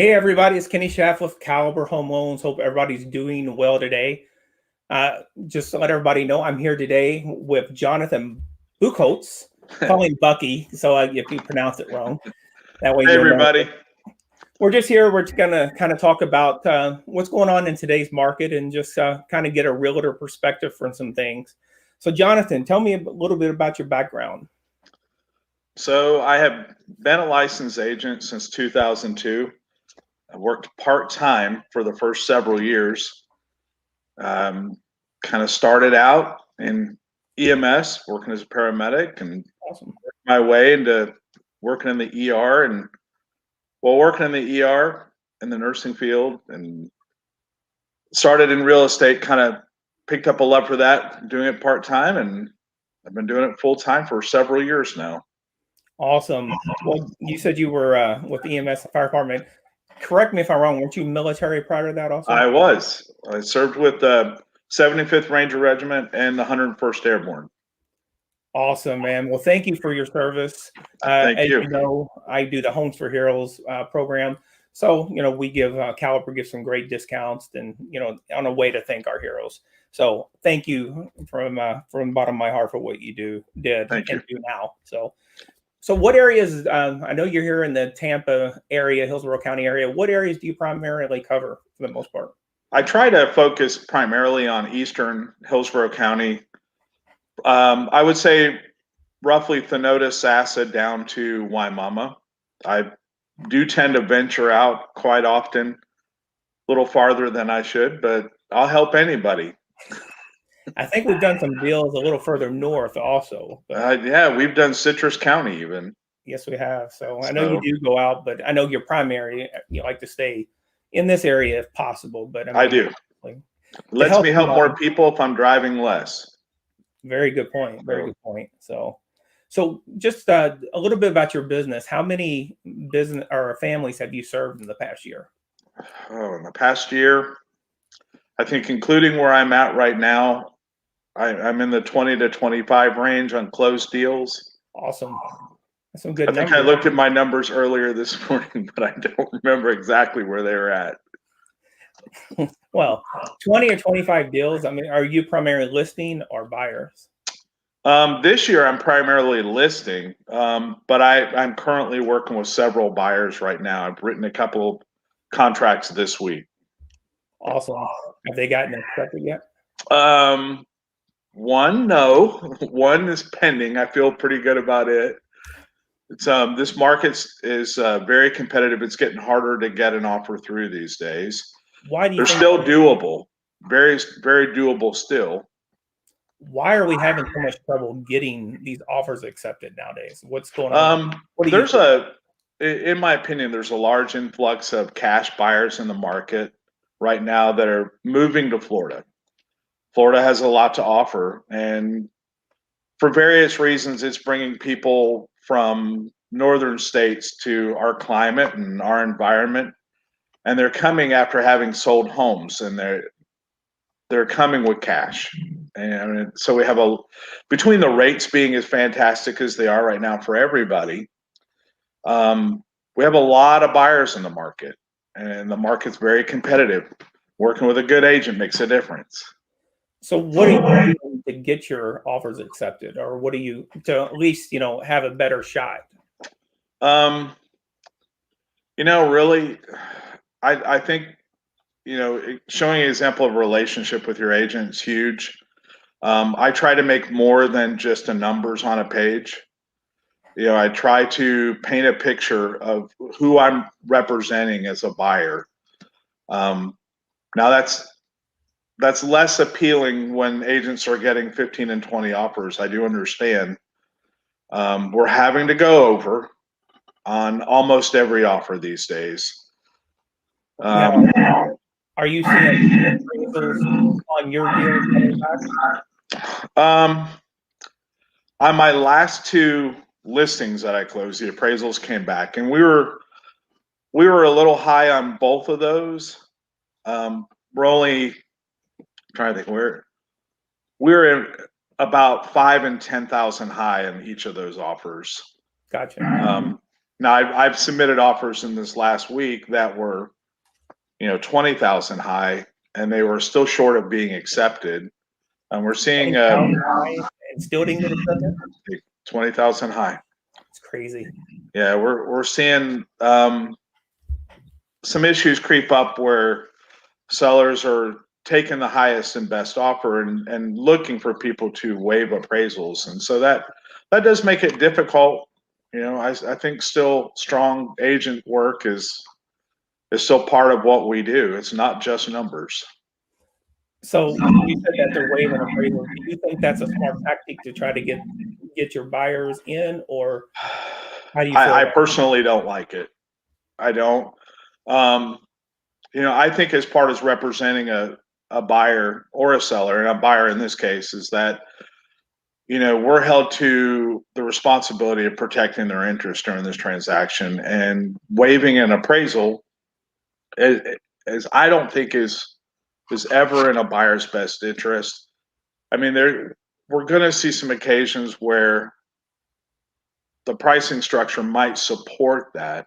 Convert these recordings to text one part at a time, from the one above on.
Hey everybody, it's Kenny Schaaf with Caliber Home Loans. Hope everybody's doing well today. Just to let everybody know, I'm here today with Jonathan Buchholtz. Call him Bucky, so if you pronounce it wrong, that way Hey, you'll know. everybody. We're just here. We're gonna kind of talk about what's going on in today's market and just kind of get a realtor perspective from some things. So, Jonathan, tell me a little bit about your background. So I have been a licensed agent since 2002. I worked part-time for the first several years. Kind of started out in EMS, working as a paramedic, and Awesome. worked my way into working in the ER. And while working in the ER in the nursing field, and started in real estate, kind of picked up a love for that, doing it part-time, and I've been doing it full-time for several years now. Awesome. Well, you said you were with EMS, the fire department. Correct me if I'm wrong. Weren't you military prior to that also? I was. I served with the 75th Ranger Regiment and the 101st Airborne. Awesome, man. Well, thank you for your service. Thank As you. you know, I do the Homes for Heroes program. So, we give Caliber gives some great discounts and, on a way to thank our heroes. So thank you from the bottom of my heart for what you did Thank and you. do now. So what areas, I know you're here in the Tampa area, Hillsborough County area. What areas do you primarily cover for the most part? I try to focus primarily on eastern Hillsborough County. I would say roughly Thenota, Sassa down to Waimama. I do tend to venture out quite often, a little farther than I should, but I'll help anybody. I think we've done some deals a little further north also. But Yeah, we've done Citrus County even. yes, we have. So I know you do go out, but I know your primary, you like to stay in this area if possible. But I do. Lets me help more people if I'm driving less. Very good point. Very good point. So just a little bit about your business. How many business or families have you served in the past year? Oh, in the past year, I think including where I'm at right now, I'm in the 20 to 25 range on closed deals. Awesome. That's some good I think numbers. I looked at my numbers earlier this morning, but I don't remember exactly where they were at. Well, 20 or 25 deals. I mean, are you primarily listing or buyers? This year I'm primarily listing, but I'm currently working with several buyers right now. I've written a couple of contracts this week. Awesome. Have they gotten accepted yet? One, no. One is pending. I feel pretty good about it. It's this market is very competitive. It's getting harder to get an offer through these days. Why do you They're think still doable? Very, very doable still. Why are we having so much trouble getting these offers accepted nowadays? What's going on? In my opinion, there's a large influx of cash buyers in the market right now that are moving to Florida. Florida has a lot to offer, and for various reasons, it's bringing people from northern states to our climate and our environment, and they're coming after having sold homes, and they're coming with cash. And so we have between the rates being as fantastic as they are right now for everybody, we have a lot of buyers in the market, and the market's very competitive. Working with a good agent makes a difference. So what are you doing to get your offers accepted, or what do you to at least have a better shot? Really, I think showing an example of a relationship with your agent is huge. I try to make more than just the numbers on a page. I try to paint a picture of who I'm representing as a buyer. Now that's less appealing when agents are getting 15 and 20 offers. I do understand. We're having to go over on almost every offer these days. Are you seeing appraisals on your deals coming back? On my last two listings that I closed, the appraisals came back, and we were a little high on both of those. We're only trying to think we're in about 5,000 and 10,000 high in each of those offers. Gotcha. Now I've submitted offers in this last week that were, 20,000 high, and they were still short of being accepted. And we're seeing 20,000 high and still didn't get accepted? 20,000 high. It's crazy. Yeah, we're seeing some issues creep up where sellers are taking the highest and best offer and looking for people to waive appraisals, and so that does make it difficult. I think still strong agent work is still part of what we do. It's not just numbers. So you said that they're waiving appraisal. Do you think that's a smart tactic to try to get your buyers in, or how do you feel I about personally don't like it. I don't. I think as part of representing a buyer or a seller, and a buyer in this case, is that we're held to the responsibility of protecting their interest during this transaction, and waiving an appraisal as I don't think is ever in a buyer's best interest. I mean, we're going to see some occasions where the pricing structure might support that,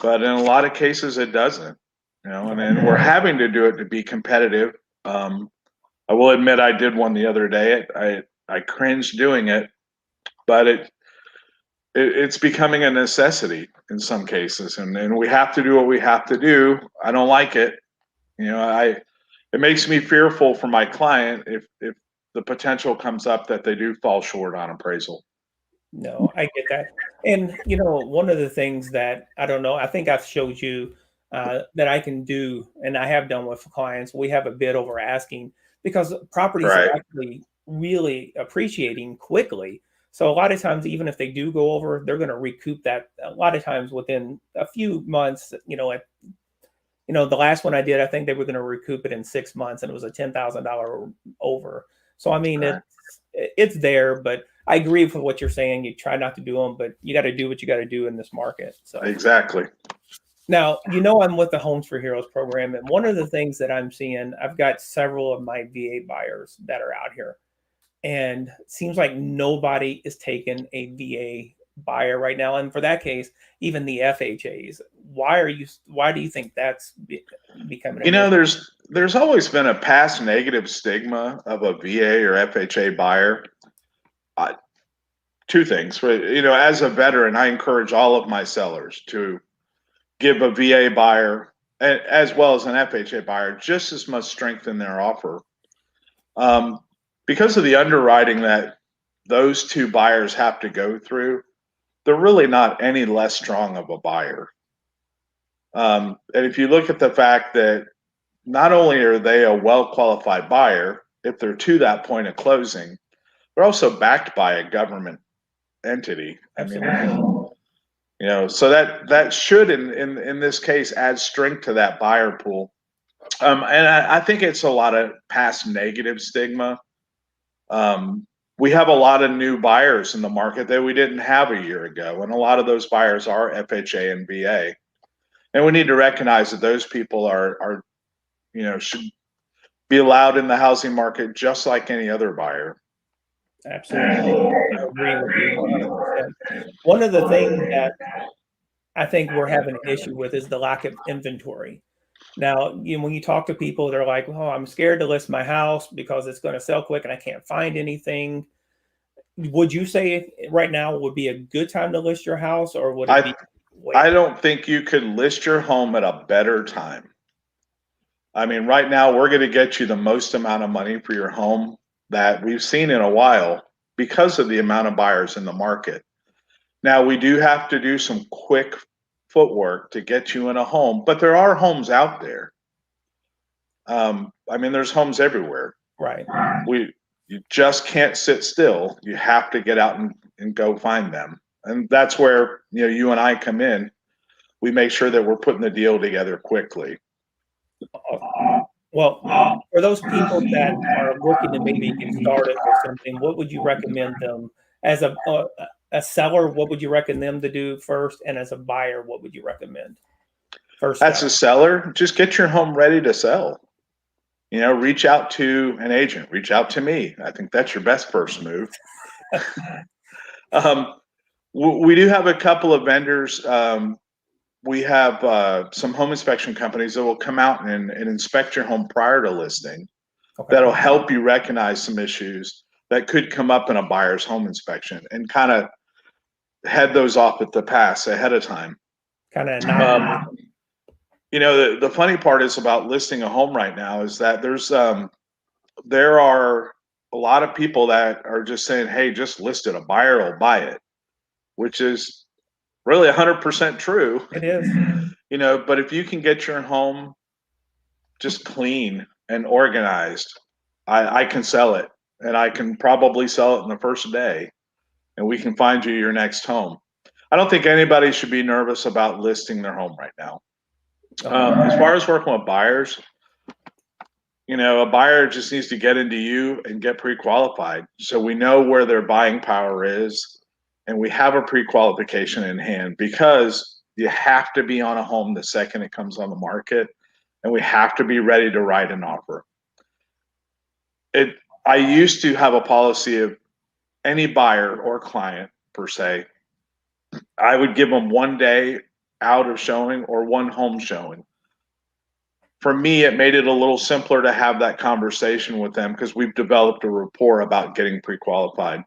but in a lot of cases it doesn't. And then we're having to do it to be competitive. I will admit I did one the other day. I cringed doing it, but it's becoming a necessity in some cases, and we have to do what we have to do. I don't like it. It makes me fearful for my client if the potential comes up that they do fall short on appraisal. No, I get that. And one of the things that I don't know, I think I've showed you that I can do, and I have done with clients. We have a bid over asking because properties are Right. actually really appreciating quickly. So a lot of times, even if they do go over, they're going to recoup that a lot of times within a few months. The last one I did, I think they were going to recoup it in 6 months, and it was a $10,000 over. So I mean, Right. it's there, but I agree with what you're saying. You try not to do them, but you got to do what you got to do in this market. So Exactly. now, I'm with the Homes for Heroes program, and one of the things that I'm seeing, I've got several of my VA buyers that are out here, and it seems like nobody is taking a VA buyer right now. And for that case, even the FHAs. Why do you think that's becoming an issue? There's always been a past negative stigma of a VA or FHA buyer. Two things. As a veteran, I encourage all of my sellers to give a VA buyer as well as an FHA buyer just as much strength in their offer. Because of the underwriting that those two buyers have to go through, they're really not any less strong of a buyer. And if you look at the fact that not only are they a well-qualified buyer, if they're to that point of closing, they're also backed by a government entity. Absolutely. So that should, in this case, add strength to that buyer pool. And I think it's a lot of past negative stigma. We have a lot of new buyers in the market that we didn't have a year ago, and a lot of those buyers are FHA and VA. And we need to recognize that those people are should be allowed in the housing market just like any other buyer. Absolutely. I agree with you 100%. One of the things that I think we're having an issue with is the lack of inventory. Now, when you talk to people, they're like, "Oh, I'm scared to list my house because it's going to sell quick and I can't find anything." Would you say right now would be a good time to list your house, or would it be I wait? don't think you could list your home at a better time. I mean, right now we're going to get you the most amount of money for your home that we've seen in a while because of the amount of buyers in the market. Now, we do have to do some quick footwork to get you in a home, but there are homes out there. There's homes everywhere. Right. You just can't sit still. You have to get out and go find them. And that's where, you and I come in. We make sure that we're putting the deal together quickly. Well, for those people that are looking to maybe get started with something, what would you recommend them as a seller? What would you recommend them to do first, and as a buyer, what would you recommend first As step? a seller, just get your home ready to sell. Reach out to an agent, reach out to me. I think that's your best first move. We do have a couple of vendors. We have some home inspection companies that will come out and inspect your home prior to listing. Okay. That'll help you recognize some issues that could come up in a buyer's home inspection and kind of head those off at the pass ahead of time. Kind of not. The funny part is about listing a home right now is that there are a lot of people that are just saying, hey, just list it, a buyer will buy it, which is really 100% true. It is. But if you can get your home just clean and organized, I can sell it, and I can probably sell it in the first day, and we can find you your next home. I don't think anybody should be nervous about listing their home right now. As far as working with buyers, a buyer just needs to get into you and get pre-qualified, so we know where their buying power is, and we have a pre-qualification in hand, because you have to be on a home the second it comes on the market, and we have to be ready to write an offer. I used to have a policy of any buyer or client per se, I would give them 1 day out of showing or one home showing. For me, it made it a little simpler to have that conversation with them, because we've developed a rapport about getting pre-qualified.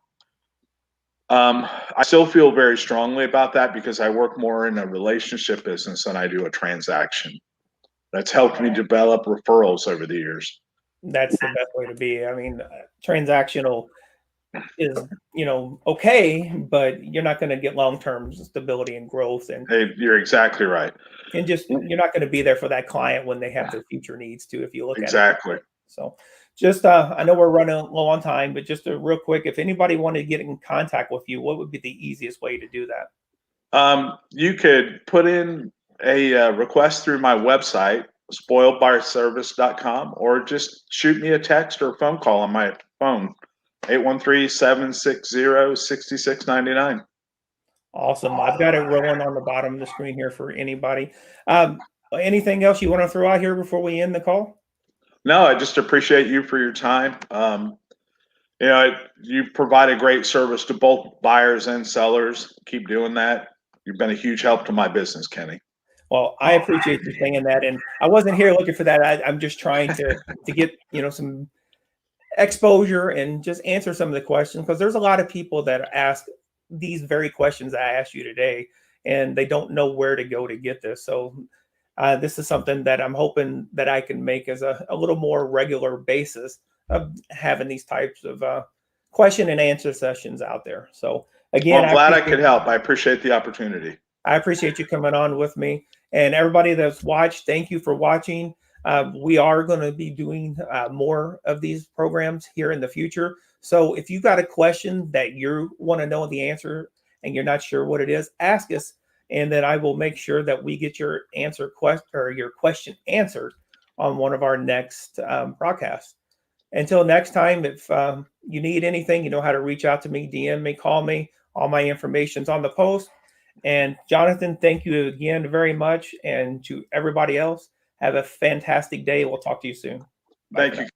I still feel very strongly about that, because I work more in a relationship business than I do a transaction. That's helped me develop referrals over the years. That's the best way to be. I mean, transactional is, okay, but you're not going to get long-term stability and growth, and Hey, you're exactly right. And just, you're not going to be there for that client when they have their future needs too, if you look Exactly. at it. So just, I know we're running low on time, but just real quick, if anybody wanted to get in contact with you, what would be the easiest way to do that? You could put in a request through my website, spoiledbyservice.com, or just shoot me a text or a phone call on my phone, 813-760-6699. Awesome. I've got it rolling on the bottom of the screen here for anybody. Anything else you want to throw out here before we end the call? No, I just appreciate you for your time. You provide a great service to both buyers and sellers. Keep doing that. You've been a huge help to my business, Kenny. Well, I appreciate you saying that, and I wasn't here looking for that. I'm just trying to get some exposure and just answer some of the questions, because there's a lot of people that ask these very questions I asked you today, and they don't know where to go to get this. So this is something that I'm hoping that I can make as a little more regular basis of having these types of question and answer sessions out there. So again, I'm glad I could help. I appreciate the opportunity. I appreciate you coming on with me, and everybody that's watched, thank you for watching. We are going to be doing more of these programs here in the future. So if you got a question that you want to know the answer and you're not sure what it is, ask us, and then I will make sure that we get your your question answered on one of our next broadcasts. Until next time, if you need anything, you know how to reach out to me, DM me, call me. All my information's on the post. And Jonathan, thank you again very much. And to everybody else, have a fantastic day. We'll talk to you soon. Thank you.